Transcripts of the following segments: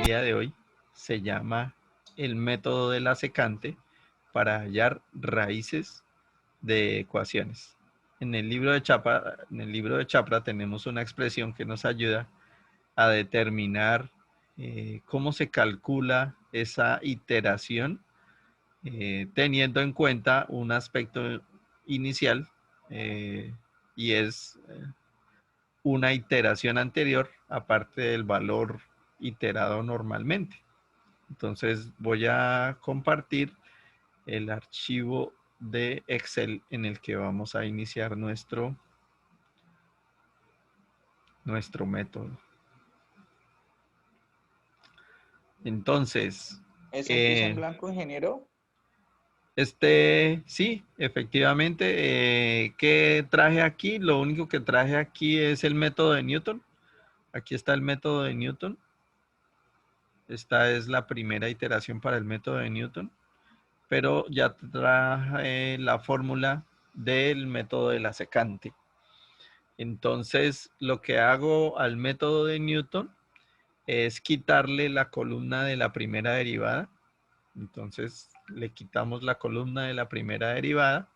día de hoy se llama el método de la secante para hallar raíces de ecuaciones. En el libro de Chapra tenemos una expresión que nos ayuda a determinar cómo se calcula esa iteración, teniendo en cuenta un aspecto inicial, eh, y es una iteración anterior aparte del valor iterado normalmente. Entonces voy a compartir el archivo de Excel en el que vamos a iniciar nuestro método. Entonces, ¿Eso empieza en blanco, ingeniero? sí, efectivamente, ¿qué traje aquí? Lo único que traje aquí es el método de Newton. Aquí está el método de Newton. Esta es la primera iteración para el método de Newton, pero ya traje la fórmula del método de la secante. Entonces, lo que hago al método de Newton es quitarle la columna de la primera derivada. Entonces, le quitamos la columna de la primera derivada,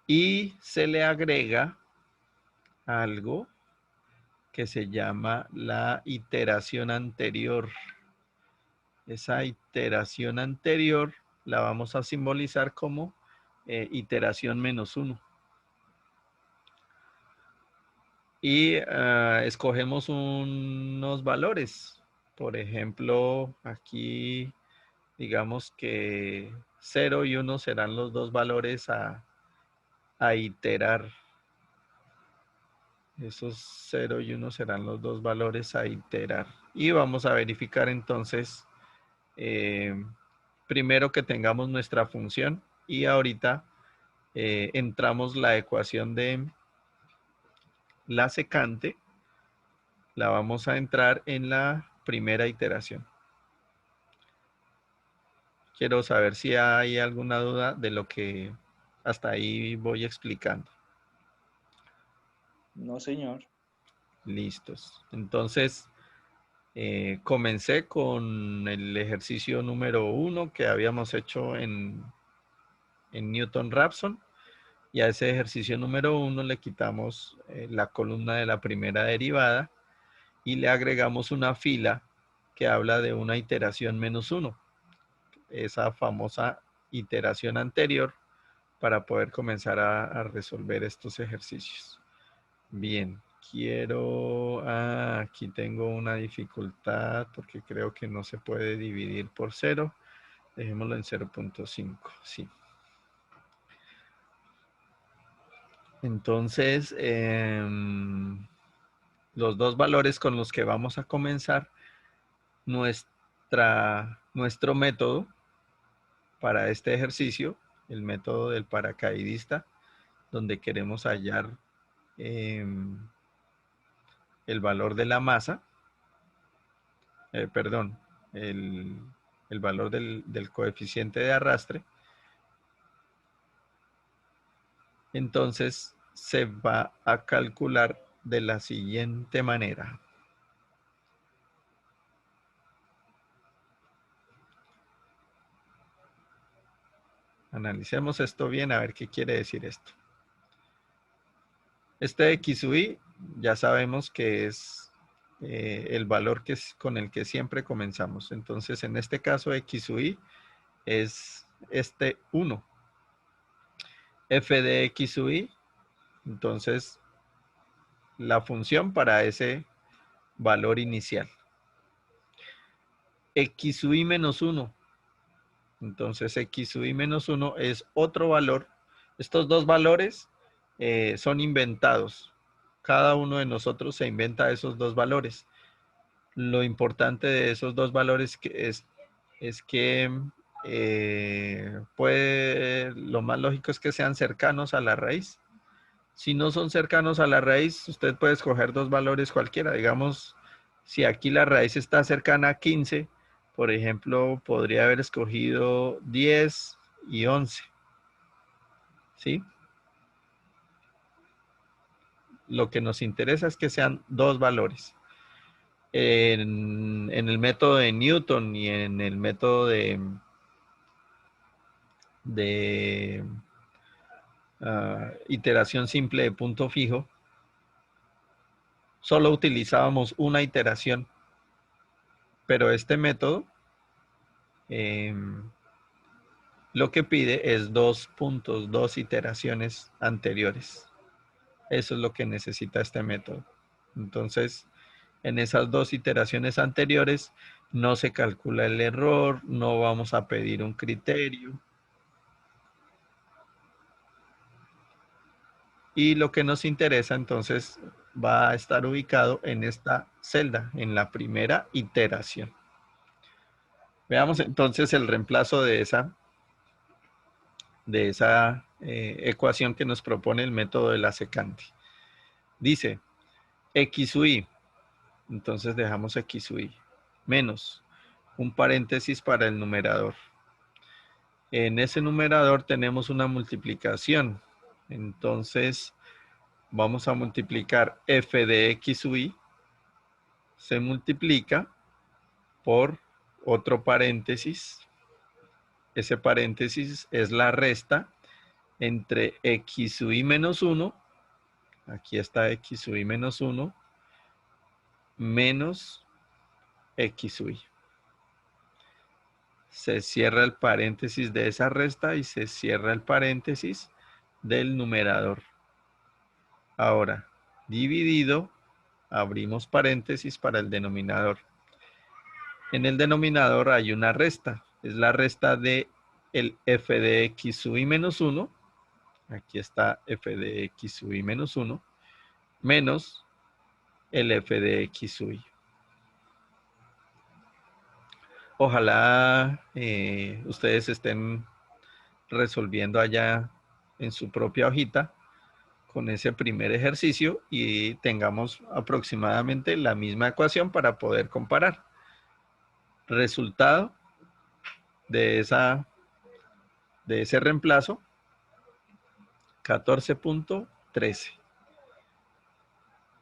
y se le agrega algo que se llama la iteración anterior. Esa iteración anterior la vamos a simbolizar como iteración -1. Y escogemos unos valores. Por ejemplo, aquí digamos que 0 y 1 serán los dos valores a iterar. Esos 0 y 1 serán los dos valores a iterar. Y vamos a verificar entonces, primero que tengamos nuestra función, y ahorita entramos la ecuación de la secante, la vamos a entrar en la primera iteración. Quiero saber si hay alguna duda de lo que hasta ahí voy explicando. No, señor. Listos. Entonces, comencé con el ejercicio número 1 que habíamos hecho en Newton-Raphson, y a ese ejercicio número 1 le quitamos la columna de la primera derivada y le agregamos una fila que habla de una iteración -1, esa famosa iteración anterior, para poder comenzar a resolver estos ejercicios. Bien, aquí tengo una dificultad porque creo que no se puede dividir por 0. Dejémoslo en 0.5, sí. Entonces, los dos valores con los que vamos a comenzar nuestro método para este ejercicio, el método del paracaidista, donde queremos hallar el valor de la masa, perdón, el valor del coeficiente de arrastre. Entonces se va a calcular de la siguiente manera. Analicemos esto bien a ver qué quiere decir esto. Este X sub I ya sabemos que es el valor con el que siempre comenzamos. Entonces, en este caso, X sub I es este 1. F de X sub I, entonces, la función para ese valor inicial. X sub I menos 1. Entonces, X sub I menos 1 es otro valor. Estos dos valores son inventados. Cada uno de nosotros se inventa esos dos valores. Lo importante de esos dos valores es que lo más lógico es que sean cercanos a la raíz. Si no son cercanos a la raíz, usted puede escoger dos valores cualquiera. Digamos, si aquí la raíz está cercana a 15, por ejemplo, podría haber escogido 10 y 11. ¿Sí? Lo que nos interesa es que sean dos valores. En el método de Newton y en el método de iteración simple de punto fijo, solo utilizábamos una iteración, pero este método lo que pide es 2 puntos, 2 iteraciones anteriores. Eso es lo que necesita este método. Entonces, en esas 2 iteraciones anteriores no se calcula el error, no vamos a pedir un criterio. Y lo que nos interesa entonces va a estar ubicado en esta celda, en la primera iteración. Veamos entonces el reemplazo de esa ecuación que nos propone el método de la secante. Dice x u y, entonces dejamos x u y, menos un paréntesis para el numerador. En ese numerador tenemos una multiplicación, entonces vamos a multiplicar f de x u y, se multiplica por otro paréntesis. Ese paréntesis es la resta entre x sub i menos 1, aquí está x sub i menos 1, menos x sub i. Se cierra el paréntesis de esa resta y se cierra el paréntesis del numerador. Ahora, dividido, abrimos paréntesis para el denominador. En el denominador hay una resta, es la resta de el f de x sub i menos 1, aquí está f de x sub i menos 1, menos el f de x sub i. Ojalá ustedes estén resolviendo allá en su propia hojita con ese primer ejercicio y tengamos aproximadamente la misma ecuación para poder comparar. Resultado de ese reemplazo, 14.13.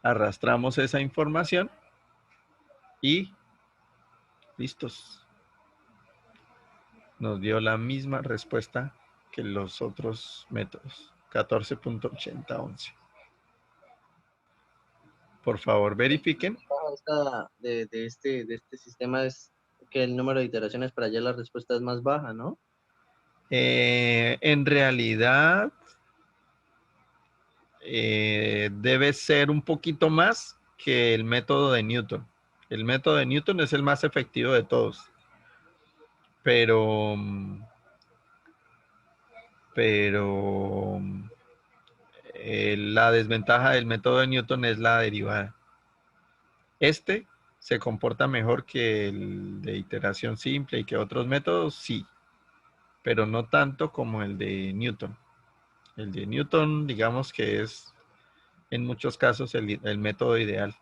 Arrastramos esa información y listos. Nos dio la misma respuesta que los otros métodos. 14.8011. Por favor, verifiquen. De este sistema es que el número de iteraciones para allá la respuesta es más baja, ¿no? En realidad, debe ser un poquito más que el método de Newton. El método de Newton es el más efectivo de todos. Pero la desventaja del método de Newton es la derivada. Este se comporta mejor que el de iteración simple y que otros métodos, sí, pero no tanto como el de Newton. El de Newton, digamos que es en muchos casos el método ideal,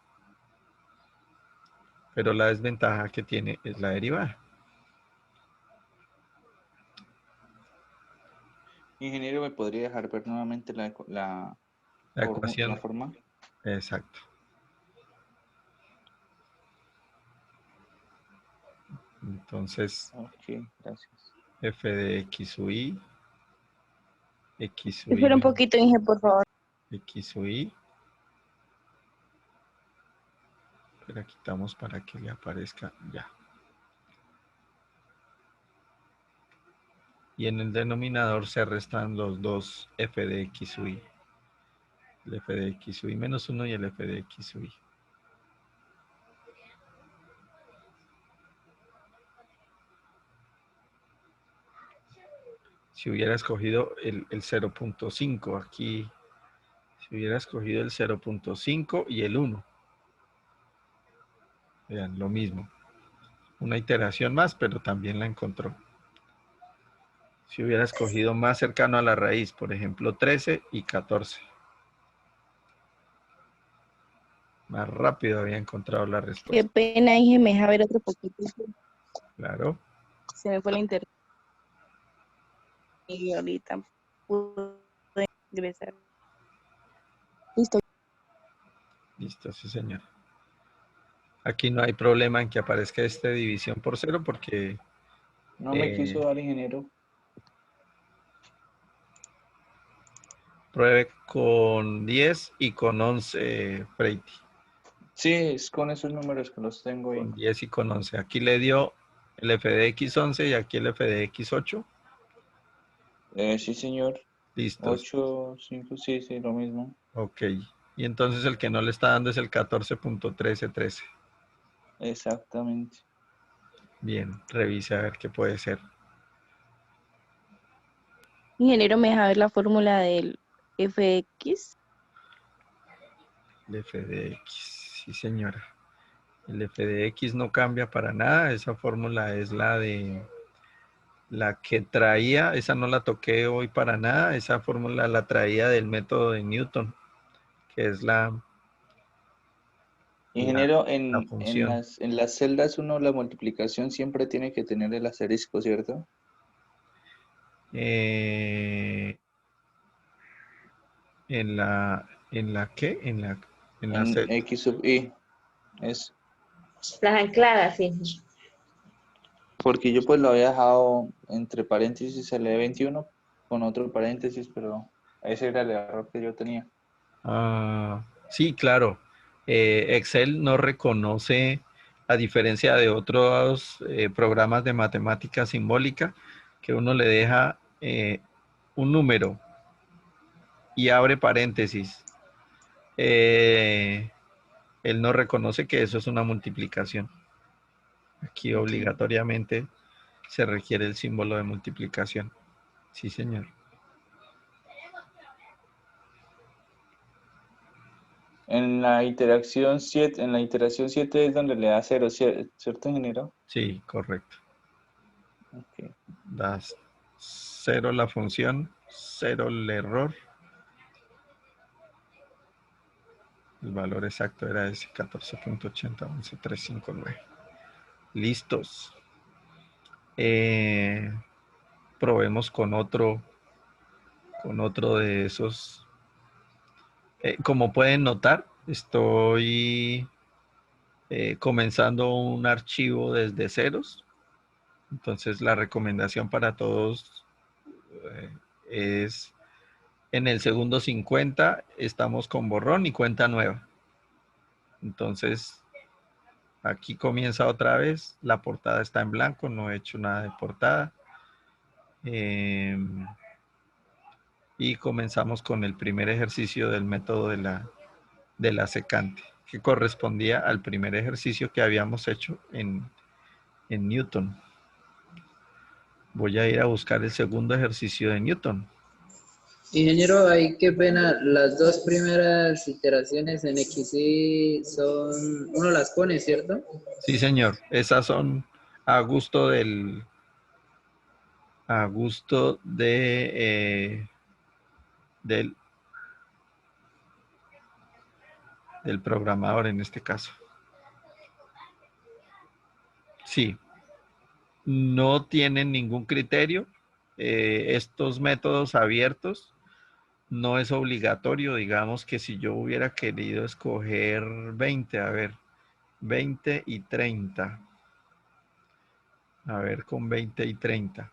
pero la desventaja que tiene es la derivada. Ingeniero, ¿me podría dejar ver nuevamente la ecuación. forma? Exacto. Entonces, Ok, gracias. f de x sub i, x sub i, Espera un poquito, Inge, por favor. x sub i. La quitamos para que le aparezca ya. Y en el denominador se restan los dos f de x sub i. El f de x sub i menos 1 y el f de x sub i. Si hubiera escogido el 0.5 aquí, si hubiera escogido el 0.5 y el 1. Vean, lo mismo. Una iteración más, pero también la encontró. Si hubiera escogido más cercano a la raíz, por ejemplo, 13 y 14. Más rápido había encontrado la Qué respuesta. pena, Inge, me deja ver otro poquito. Claro. Se me fue la internet. Y ahorita pude ingresar. Listo. Listo, sí, señor. Aquí no hay problema en que aparezca esta división por cero porque No me quiso eh, dar, ingeniero. pruebe con 10 y con 11, Freiti. Sí, es con esos números que los tengo ahí. Con 10 y con 11. Aquí le dio el f de x11 y aquí el f de x8. Sí, señor. Listos. 8, 5, sí, sí, lo mismo. Ok. Y entonces el que no le está dando es el 14.1313. Exactamente. Bien, revise a ver qué puede ser. Ingeniero, ¿me deja ver la fórmula del FX? El f de x, sí señora. El f de x no cambia para nada. Esa fórmula es la que traía, esa no la toqué hoy para nada. Esa fórmula la traía del método de Newton, que es la, Ingeniero, la en función. las celdas uno la multiplicación siempre tiene que tener el asterisco, ¿cierto? Eh, ¿en la qué? En la En C. X sub I. Es Las ancladas, sí. porque yo pues lo había dejado entre paréntesis el E21 con otro paréntesis, pero ese era el error que yo tenía. Ah, sí, claro. Excel no reconoce, a diferencia de otros programas de matemática simbólica, que uno le deja un número y abre paréntesis. Eh, él no reconoce que eso es una multiplicación. Aquí Entiendo. obligatoriamente se requiere el símbolo de multiplicación. Sí, señor. En la iteración 7 es donde le da 0, ¿cierto, ingeniero? Sí, correcto. Ok. Das 0 la función, 0 el error. El valor exacto era ese 14.80 Listos. Eh, probemos con otro de esos. Como pueden notar, estoy comenzando un archivo desde ceros. Entonces la recomendación para todos eh, es en el segundo 50 estamos con borrón y cuenta nueva. Entonces aquí comienza otra vez, la portada está en blanco, no he hecho nada de portada. Y comenzamos con el primer ejercicio del método de la secante, que correspondía al primer ejercicio que habíamos hecho en Newton. Voy a ir a buscar el segundo ejercicio de Newton. Ingeniero, ahí qué pena, las dos primeras iteraciones en XY son, uno las pone, ¿cierto? Sí, señor, esas son a gusto a gusto del, del programador en este caso. Sí, no tienen ningún criterio. Estos métodos abiertos no es obligatorio. Digamos que si yo hubiera querido escoger 20, a ver, 20 y 30. A ver, con 20 y 30.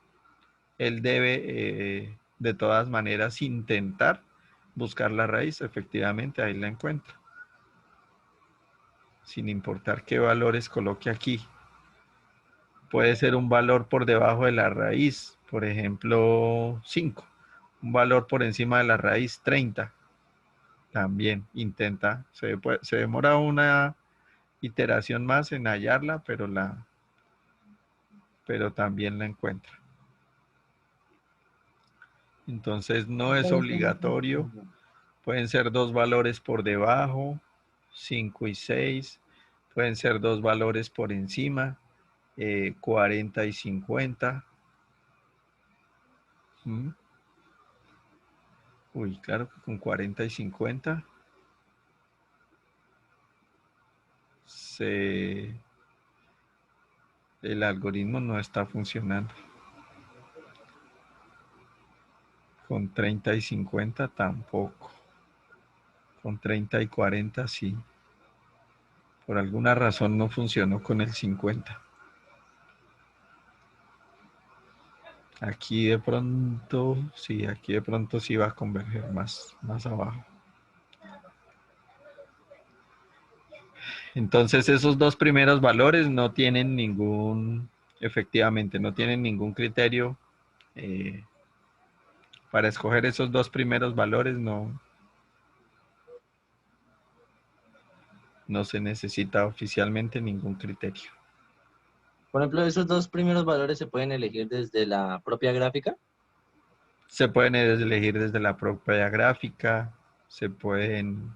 Él debe, de todas maneras, intentar buscar la raíz. Efectivamente, ahí la encuentra. Sin importar qué valores coloque aquí. Puede ser un valor por debajo de la raíz, por ejemplo, 5. Un valor por encima de la raíz, 30. También intenta, se demora una iteración más en hallarla, pero también la encuentra. Entonces no es obligatorio, pueden ser dos valores por debajo, 5 y 6, pueden ser dos valores por encima, 40 y 50. ¿Mm? Uy, claro que con 40 y 50 el algoritmo no está funcionando. Con 30 y 50 tampoco. Con 30 y 40 sí. Por alguna razón no funcionó con el 50. Aquí de pronto sí va a converger más abajo. Entonces esos dos primeros valores no tienen efectivamente, no tienen ningún criterio para escoger esos dos primeros valores, no se necesita oficialmente ningún criterio. Por ejemplo, esos dos primeros valores se pueden elegir desde la propia gráfica. Se pueden elegir desde la propia gráfica, se pueden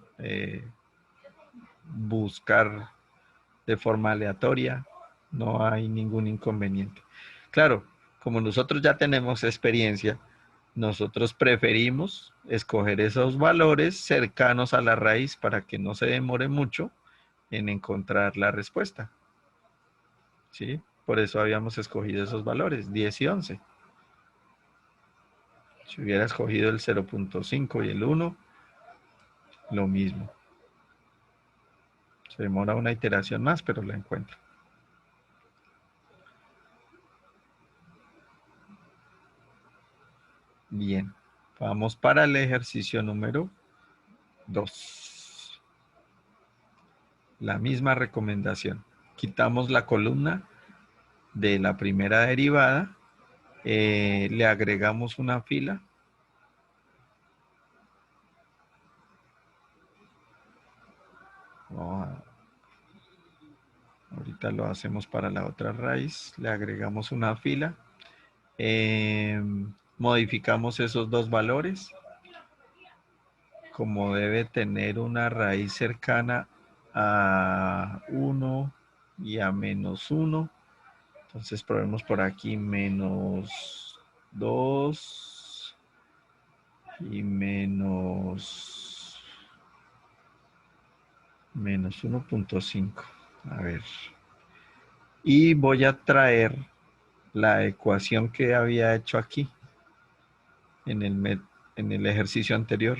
buscar de forma aleatoria, no hay ningún inconveniente. Claro, como nosotros ya tenemos experiencia, nosotros preferimos escoger esos valores cercanos a la raíz para que no se demore mucho en encontrar la respuesta. ¿Sí? Por eso habíamos escogido esos valores, 10 y 11. Si hubiera escogido el 0.5 y el 1, lo mismo. Se demora una iteración más, pero la encuentro. Bien, vamos para el ejercicio número 2. La misma recomendación. Quitamos la columna de la primera derivada, le agregamos una fila. Ahorita lo hacemos para la otra raíz. Le agregamos una fila. Modificamos esos dos valores. Como debe tener una raíz cercana a 1 y a menos 1. Entonces probemos por aquí menos 2 y menos 1.5. A ver. Y voy a traer la ecuación que había hecho aquí en el ejercicio anterior.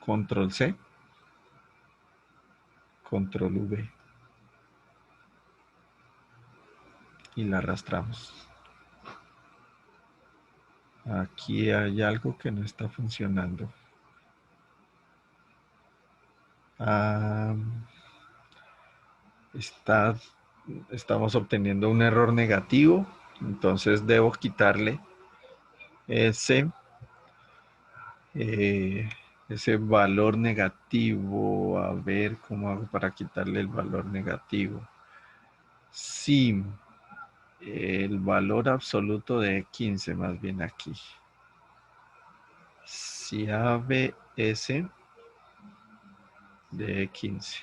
Control C, Control V. Y la arrastramos. Aquí hay algo que no está funcionando. Estamos obteniendo un error negativo, entonces debo quitarle ese valor negativo. A ver cómo hago para quitarle el valor negativo. Sí, el valor absoluto de 15, más bien aquí. Si ABS de 15.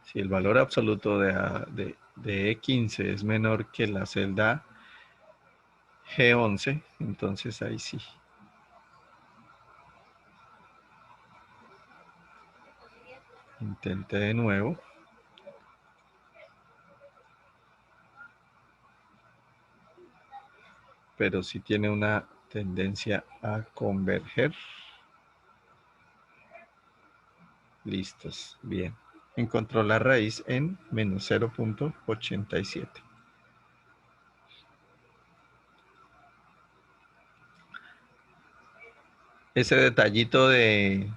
Si el valor absoluto de E15 es menor que la celda G11, entonces ahí sí. Intente de nuevo. Pero sí tiene una tendencia a converger. Listos, bien. Encontró la raíz en menos 0.87. Ese detallito de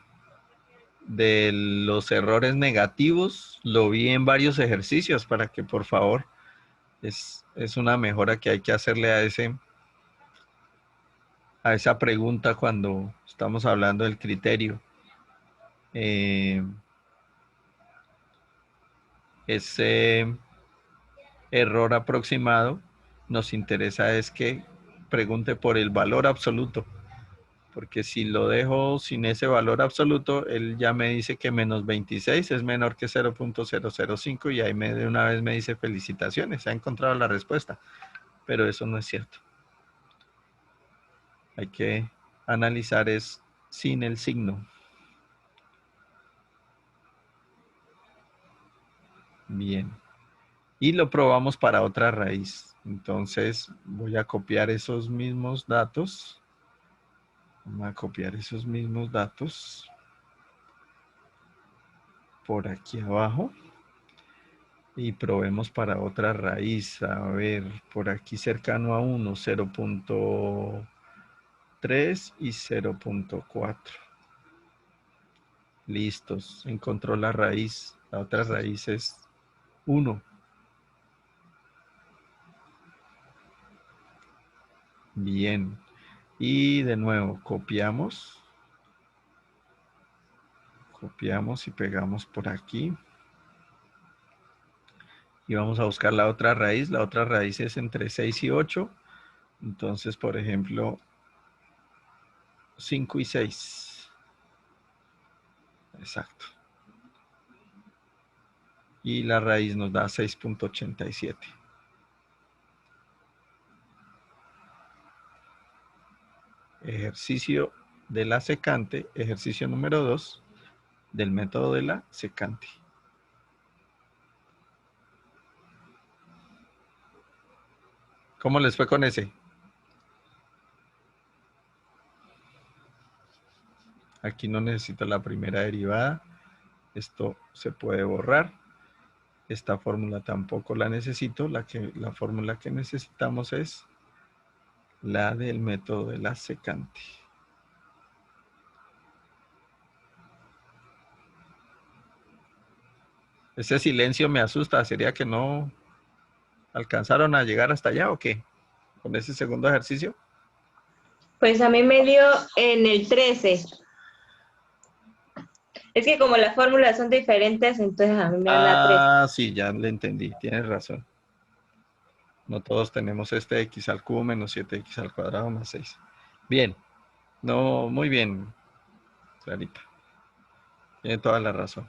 los errores negativos lo vi en varios ejercicios para que por favor es una mejora que hay que hacerle a esa pregunta cuando estamos hablando del criterio. Ese error aproximado nos interesa es que pregunte por el valor absoluto, porque si lo dejo sin ese valor absoluto, él ya me dice que menos 26 es menor que 0.005 y ahí de una vez me dice felicitaciones, ha encontrado la respuesta, pero eso no es cierto. Hay que analizar es sin el signo. Bien. Y lo probamos para otra raíz. Entonces voy a copiar esos mismos datos. Vamos a copiar esos mismos datos. por aquí abajo y probemos para otra raíz. A ver, por aquí cercano a 1, 0.3 y 0.4. Listos, encontró la raíz. La otra raíz es 1. Bien. Y de nuevo, copiamos. Copiamos y pegamos por aquí. Y vamos a buscar la otra raíz. La otra raíz es entre 6 y 8. Entonces, por ejemplo, 5 y 6. Exacto. Y la raíz nos da 6.87. Ejercicio de la secante, ejercicio número 2 del método de la secante. ¿Cómo les fue con ese? Aquí no necesito la primera derivada. Esto se puede borrar. Esta fórmula tampoco la necesito. La fórmula que necesitamos es la del método de la secante. Ese silencio me asusta. ¿Sería que no alcanzaron a llegar hasta allá o qué? Con ese segundo ejercicio. Pues a mí me dio en el 13. Es que como las fórmulas son diferentes, entonces a mí me da la 13. Ah, sí, ya le entendí. Tienes razón. No todos tenemos este x al cubo menos 7x al cuadrado más 6. Bien. No, muy bien, Clarita. Tiene toda la razón.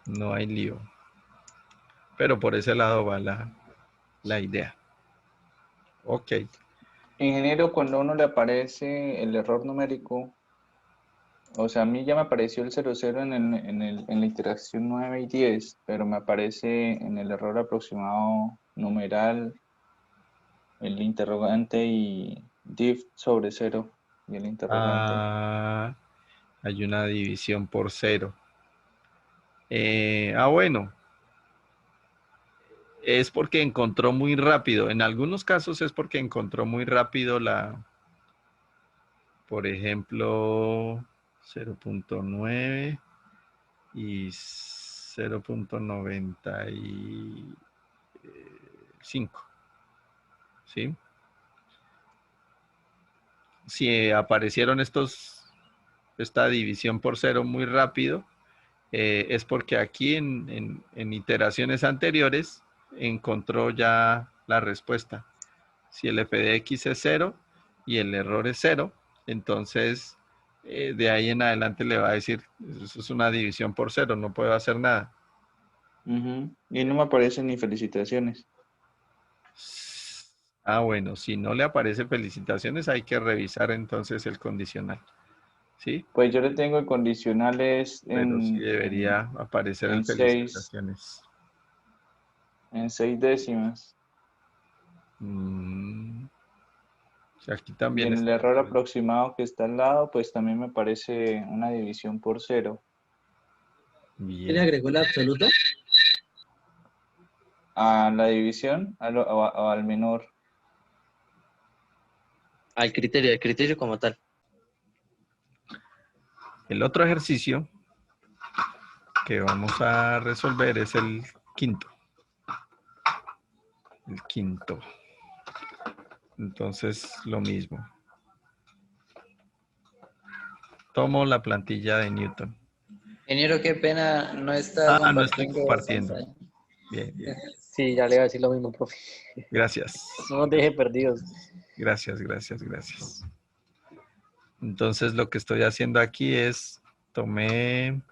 No hay lío. Pero por ese lado va la idea. Ok. Ingeniero, cuando a uno le aparece el error numérico, o sea, a mí ya me apareció el 00 en la interacción 9 y 10, pero me aparece en el error aproximado numeral el interrogante y div sobre 0 y el interrogante. Ah, hay una división por 0. Bueno. Es porque encontró muy rápido. En algunos casos es porque encontró muy rápido por ejemplo, 0.9 y 0.95. ¿Sí? Si aparecieron esta división por 0 muy rápido, es porque aquí en iteraciones anteriores encontró ya la respuesta. Si el f de x es 0 y el error es 0, entonces de ahí en adelante le va a decir, eso es una división por 0, no puedo hacer nada. Y no me aparecen ni felicitaciones. Bueno, si no le aparece felicitaciones, hay que revisar entonces el condicional. ¿Sí? Pues yo le tengo el condicionales Pero sí debería aparecer el en 6 felicitaciones. décimas. Aquí Y también en el está. error aproximado que está al lado, pues también me aparece una división por 0. ¿Quién le Bien. agregó el absoluto? A la división, al menor. Al criterio como tal. El otro ejercicio que vamos a resolver es el quinto. El quinto. Entonces, lo mismo. Tomo la plantilla de Newton. Ingeniero, qué pena, no está No estoy compartiendo compartiendo. pantalla. Bien, bien. Sí, ya le iba a decir lo mismo, profe. Gracias. No nos deje perdidos. Gracias, gracias, gracias. Entonces, lo que estoy haciendo aquí es, tomé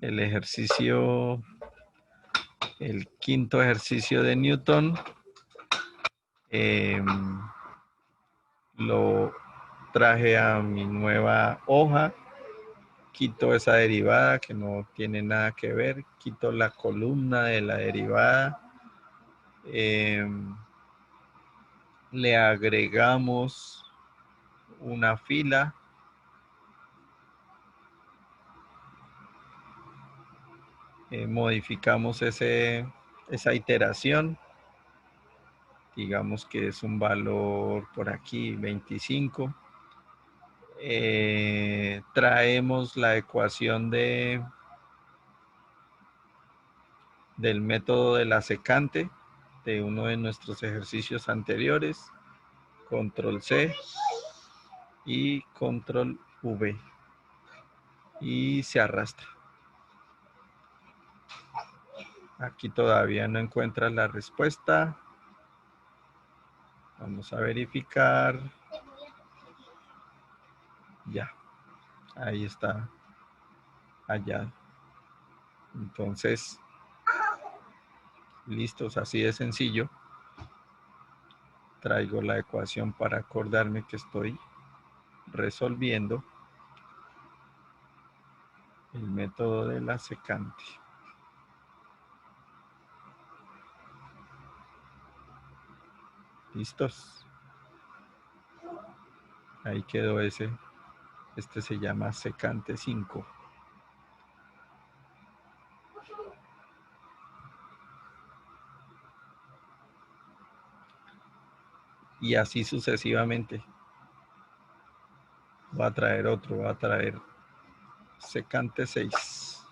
el ejercicio, el quinto ejercicio de Newton, lo traje a mi nueva hoja, quito esa derivada que no tiene nada que ver, quito la columna de la derivada, le agregamos una fila Modificamos esa iteración. Digamos que es un valor por aquí, 25. Traemos la ecuación del método de la secante de uno de nuestros ejercicios anteriores. Control C y control V. Y se arrastra. Aquí todavía no encuentra la respuesta. Vamos a verificar. Ya. Ahí está. Allá. Entonces, listos, así de sencillo. Traigo la ecuación para acordarme que estoy resolviendo el método de la secante. ¿Listos? Ahí quedó ese. Este se llama secante 5. Y así sucesivamente. Va a traer otro, va a traer secante 6.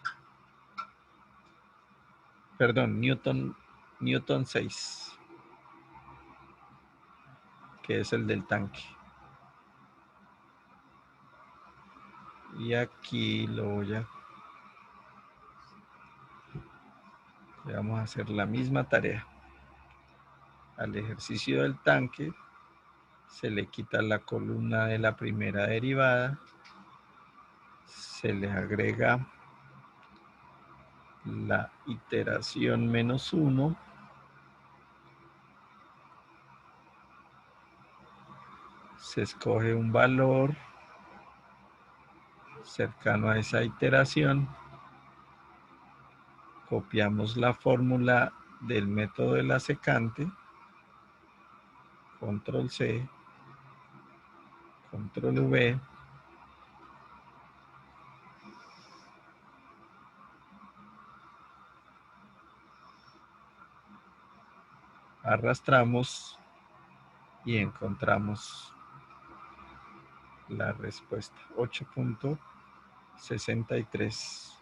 Perdón, Newton 6. Que es el del tanque. Y aquí le vamos a hacer la misma tarea. Al ejercicio del tanque se le quita la columna de la primera derivada, se le agrega la iteración menos 1, se escoge un valor cercano a esa iteración, copiamos la fórmula del método de la secante, control C, control V, arrastramos y encontramos la respuesta, 8.63.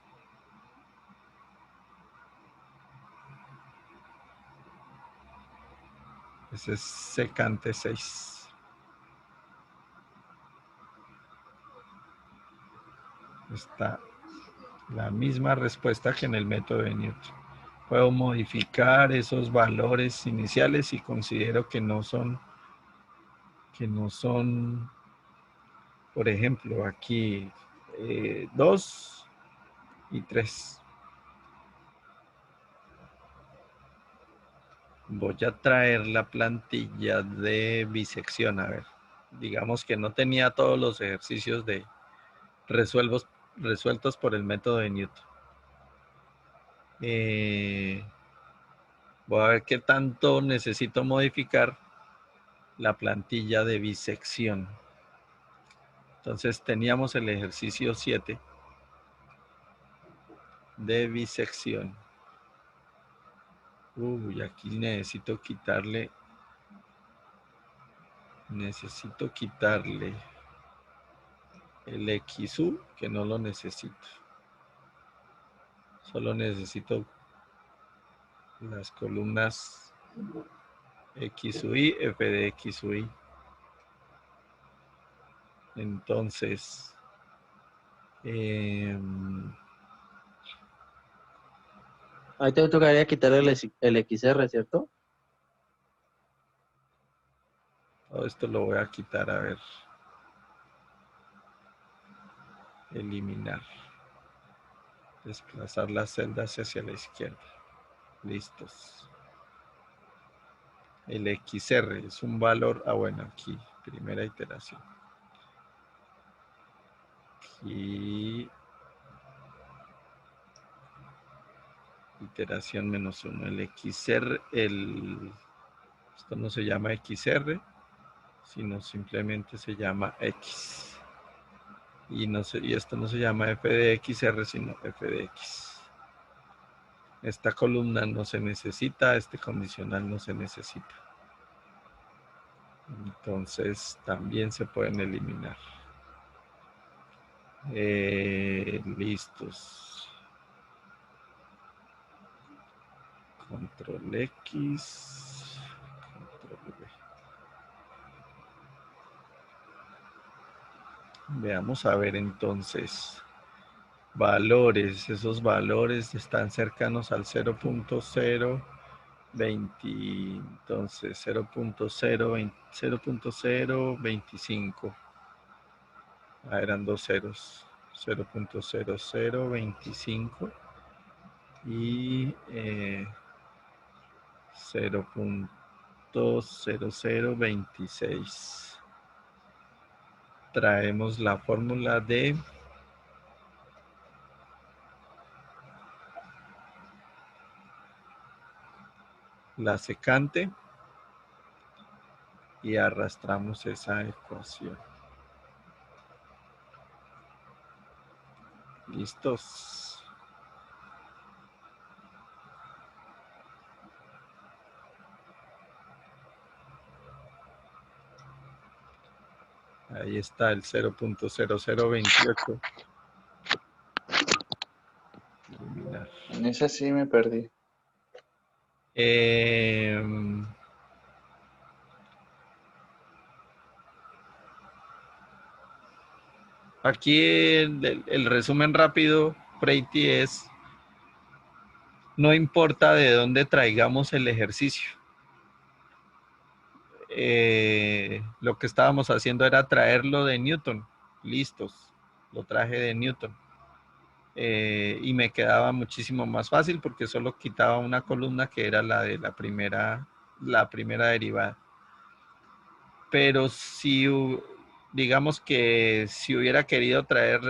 Ese es secante 6. Está la misma respuesta que en el método de Newton. Puedo modificar esos valores iniciales si considero que no son, por ejemplo, aquí 2 y 3. Voy a traer la plantilla de bisección, a ver. Digamos que no tenía todos los ejercicios resueltos por el método de Newton. Voy a ver qué tanto necesito modificar la plantilla de bisección. Entonces teníamos el ejercicio 7 de bisección. Uy, aquí necesito quitarle el XU, que no lo necesito. Solo necesito las columnas XUI, F de XUI. Entonces, ahí te tocaría quitar el XR, ¿cierto? todo esto lo voy a quitar, a ver. Eliminar. Desplazar las celdas hacia la izquierda. Listos. El XR es un valor, bueno, aquí, primera iteración. Aquí, iteración menos 1. El XR, esto no se llama XR, sino simplemente se llama X. Y esto no se llama f de XR, sino f de X. Esta columna no se necesita, este condicional no se necesita. Entonces también se pueden eliminar. Listos. Control X. Control V. Veamos a ver entonces. Valores. Esos valores están cercanos al 0.020. Entonces 0.025. Ah, eran dos ceros. 0.0025 y 0.0026. Traemos la fórmula de la secante y arrastramos esa ecuación. ¿Listos? Ahí está el 0.0028. Eliminar. En esa sí me perdí. Aquí el resumen rápido, Freiti, es: no importa de dónde traigamos el ejercicio. Lo que estábamos haciendo era traerlo de Newton. Listos, lo traje de Newton. Y me quedaba muchísimo más fácil porque solo quitaba una columna que era la de la primera derivada. Pero si, digamos que si hubiera querido traer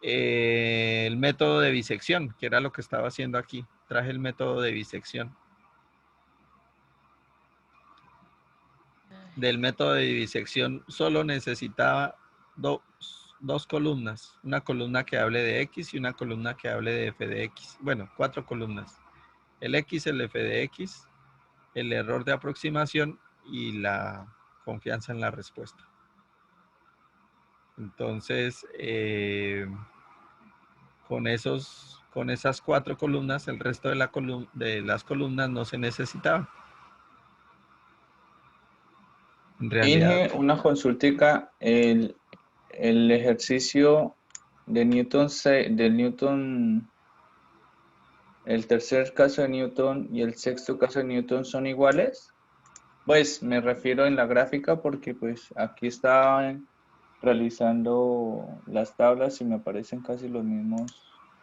el método de bisección, que era lo que estaba haciendo aquí, traje el método de bisección. Del método de bisección solo necesitaba dos columnas, una columna que hable de X y una columna que hable de f de X. Bueno, 4 columnas. El X, el f de X, el error de aproximación y la confianza en la respuesta. Entonces, con esas 4 columnas, el resto de las columnas no se necesitaban. En realidad, Inge, una consultica, el ejercicio de Newton, el tercer caso de Newton y el sexto caso de Newton son iguales. Pues me refiero en la gráfica porque pues aquí estaba realizando las tablas y me aparecen casi los mismos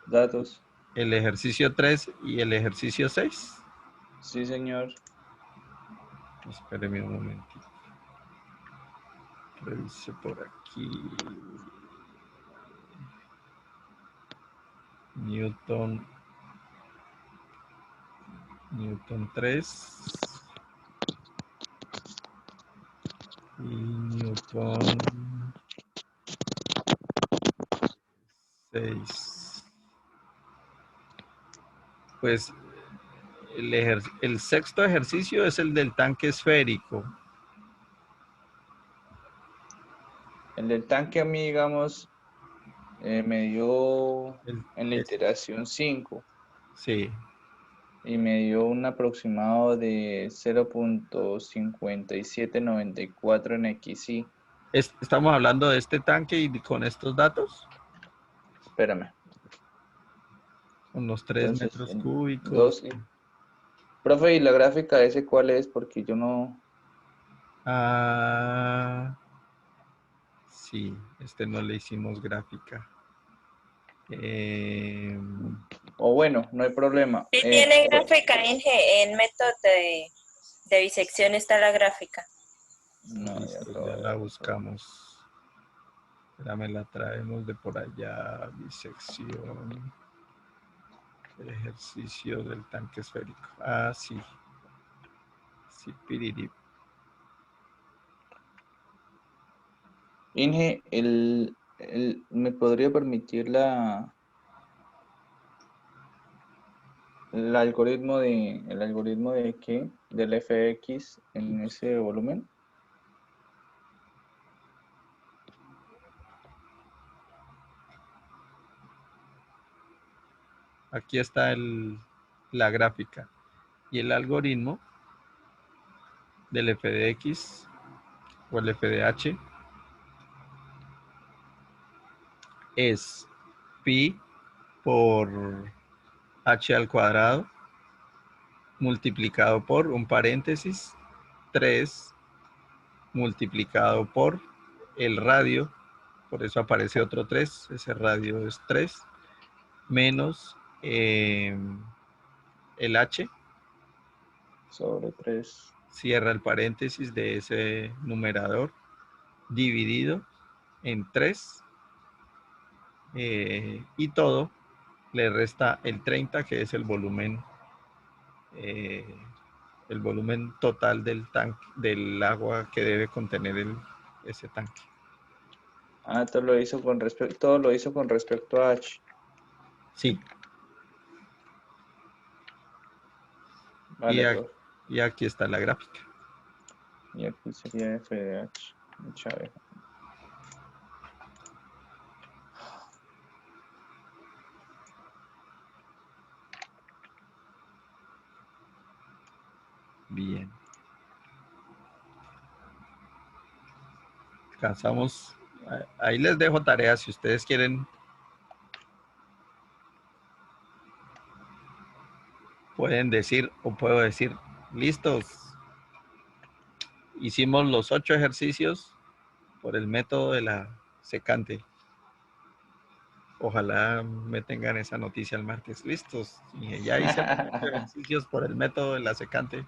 datos. el ejercicio 3 y el ejercicio 6. Sí, señor. Espéreme un momentito. Revise por aquí. Newton 3 y Newton 6. Pues el sexto ejercicio es el del tanque esférico. El del tanque a mí, digamos, me dio en la Es- iteración 5 sí, y me dio un aproximado de 0.5794 en XY. estamos hablando de este tanque y con estos datos, Espérame. con los 3 Entonces, metros en cúbicos. 2. Profe, ¿y la gráfica ese cuál es? Porque yo no... Ah, sí, no le hicimos gráfica. O bueno, no hay problema. Sí tiene gráfica, Inge, en método de bisección está la gráfica. No, ya Listo, acabo ya de la ver. buscamos. Espérame, la traemos de por allá. Bisección. Ejercicio del tanque esférico. Ah, sí. Sí, piriri. Inge, ¿Me podría permitir el algoritmo de qué? Del FX en ese volumen. Aquí está la gráfica. Y el algoritmo del f de x o el f de h es pi por h al cuadrado multiplicado por un paréntesis 3 multiplicado por el radio, por eso aparece otro 3, ese radio es 3, menos el h, Sobre 3. cierra el paréntesis de ese numerador, dividido en 3, y todo le resta el 30, que es el volumen total del tanque, del agua que debe contener ese tanque. Todo lo hizo con respecto a H. Sí. Vale, profe. Y aquí está la gráfica. Y aquí sería F de H. Mucha abeja. Bien. Alcanzamos. Ahí les dejo tareas si ustedes quieren. Pueden decir o puedo decir, listos. Hicimos los 8 ejercicios por el método de la secante. Ojalá me tengan esa noticia el martes. Listos. Y ya hice los 8 ejercicios por el método de la secante.